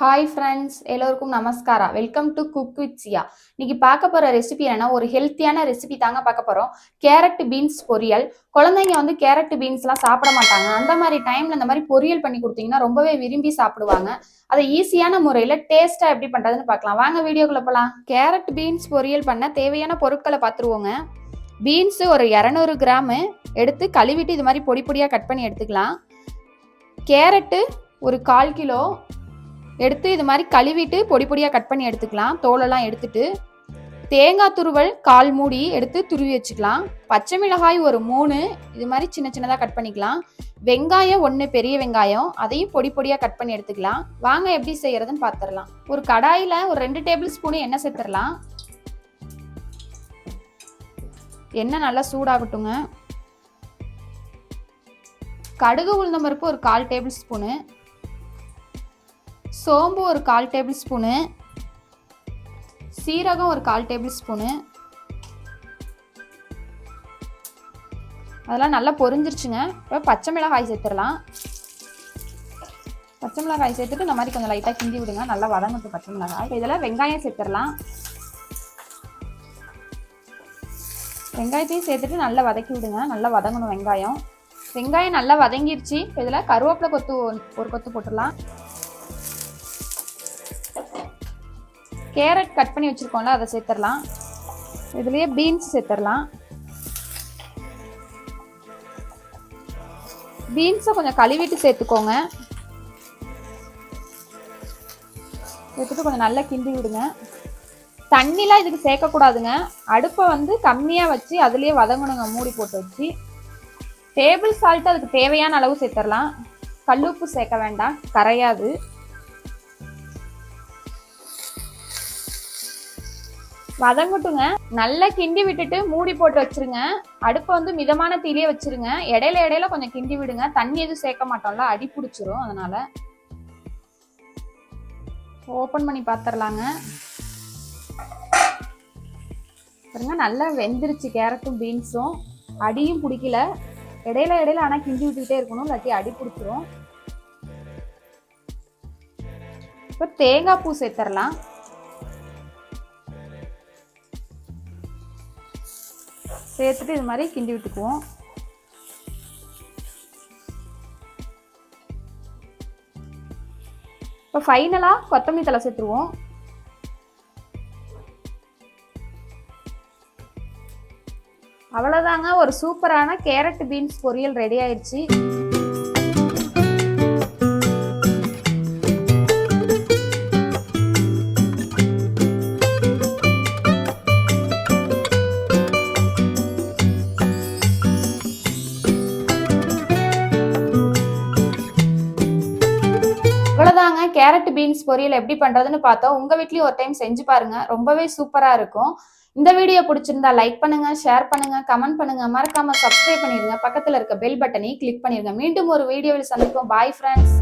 Hi friends, எல்லோருக்கும் நமஸ்காரா. Welcome to cook with சியா. இன்னைக்கு பார்க்க போகிற ரெசிபி என்னன்னா, ஒரு ஹெல்த்தியான ரெசிபி தாங்க பார்க்க போகிறோம். கேரட் பீன்ஸ் பொரியல். குழந்தைங்க வந்து கேரட் பீன்ஸ்லாம் சாப்பிட மாட்டாங்க. அந்த மாதிரி டைமில் இந்த மாதிரி பொரியல் பண்ணி கொடுத்தீங்கன்னா ரொம்பவே விரும்பி சாப்பிடுவாங்க. அதை ஈஸியான முறையில் டேஸ்ட்டாக எப்படி பண்ணுறதுன்னு பார்க்கலாம். வாங்க வீடியோக்குள்ளே போகலாம். கேரட் பீன்ஸ் பொரியல் பண்ண தேவையான பொருட்களை பார்த்துருவோங்க. பீன்ஸு ஒரு 200 கிராமு எடுத்து கழுவிட்டு இது மாதிரி பொடி பொடியாக கட் பண்ணி எடுத்துக்கலாம். கேரட்டு ஒரு 1/4 கிலோ எடுத்து இது மாதிரி கழுவிட்டு பொடி பொடியாக கட் பண்ணி எடுத்துக்கலாம். தோலெல்லாம் எடுத்துட்டு தேங்காய் துருவல் 1/4 மூடி எடுத்து துருவி வச்சுக்கலாம். பச்சை மிளகாய் ஒரு 3 இது மாதிரி சின்ன சின்னதாக கட் பண்ணிக்கலாம். வெங்காயம் 1 பெரிய வெங்காயம், அதையும் பொடி பொடியாக கட் பண்ணி எடுத்துக்கலாம். வாங்க எப்படி செய்யறதுன்னு பார்த்துடலாம். ஒரு கடாயில் ஒரு 2 டேபிள் ஸ்பூன் எண்ணெய் சேர்த்துடலாம். எண்ணெய் நல்லா சூடாகட்டுங்க. கடுகு உளுந்தம் பருப்பு ஒரு 1/4 டேபிள் ஸ்பூனு, சோம்பு ஒரு 1/4 டேபிள் ஸ்பூனு, சீரகம் ஒரு 1/4 டேபிள் ஸ்பூனு. அதெல்லாம் நல்லா பொரிஞ்சிருச்சுங்க. இப்போ பச்சை மிளகாய் சேர்த்துடலாம். பச்சை மிளகாய் சேர்த்துட்டு இந்த மாதிரி கொஞ்சம் லைட்டாக கிண்டி விடுங்க. நல்லா வதங்கட்டும் பச்சை மிளகாய். இப்போ இதில் வெங்காயம் சேர்த்துடலாம். வெங்காயத்தையும் சேர்த்துட்டு நல்லா வதக்கி விடுங்க. நல்லா வதங்கணும் வெங்காயம். வெங்காயம் நல்லா வதங்கிருச்சு. இப்போ இதில் கருவேப்பிலை கொத்து ஒரு கொத்து போட்டுடலாம். கேரட் கட் பண்ணி வச்சுருக்கோம்ல, அதை சேர்த்துடலாம். இதுலேயே பீன்ஸ் சேர்த்துடலாம். பீன்ஸை கொஞ்சம் கழுவிட்டு சேர்த்துக்கோங்க. சேர்த்துட்டு கொஞ்சம் நல்லா கிண்டி விடுங்க. தண்ணிலாம் இதுக்கு சேர்க்கக்கூடாதுங்க. அடுப்பை வந்து கம்மியாக வச்சு அதுலேயே வதங்கணுங்க, மூடி போட்டு வச்சு. டேபிள் சால்ட் அதுக்கு தேவையான அளவு சேர்த்துடலாம். கல்லுப்பு சேர்க்க வேண்டாம், கரையாது. வதங்கட்டுங்க. நல்லா கிண்டி விட்டுட்டு மூடி போட்டு வச்சிருங்க. அடுப்பை வந்து மிதமான தீயிலே வச்சிருங்க. இடையில இடையில கொஞ்சம் கிண்டி விடுங்க. தண்ணி எதுவும் சேர்க்க மாட்டோம்ல, அடி பிடிச்சிரும். அதனால ஓப்பன் பண்ணி பார்த்துடலாங்க. பாருங்க, நல்லா வெந்துருச்சு. கேரட்டும் பீன்ஸும் அடியும் பிடிக்கல. இடையில இடையில ஆனால் கிண்டி விட்டுக்கிட்டே இருக்கணும், இல்லாட்டி அடி பிடிச்சிரும். இப்போ தேங்காய் பூ சேர்த்துடலாம். சேர்த்துட்டு இது மாதிரி கிண்டி விட்டுக்குவோம். இப்போ ஃபைனலாக கொத்தமல்லி தழை சேர்த்துருவோம். அவ்வளோதாங்க, ஒரு சூப்பரான கேரட் பீன்ஸ் பொரியல் ரெடி ஆயிடுச்சு. அவ்வளோதாங்க, கேரட் பீன்ஸ் பொரியல் எப்படி பண்ணுறதுன்னு பார்த்தோம். உங்கள் வீட்லேயும் ஒரு டைம் செஞ்சு பாருங்க, ரொம்பவே சூப்பராக இருக்கும். இந்த வீடியோ பிடிச்சிருந்தா லைக் பண்ணுங்க, ஷேர் பண்ணுங்க, கமெண்ட் பண்ணுங்க, மறக்காம சப்ஸ்கிரைப் பண்ணிடுங்க. பக்கத்தில் இருக்க பெல் பட்டனை கிளிக் பண்ணிடுங்க. மீண்டும் ஒரு வீடியோவில் சந்திப்போம். Bye friends.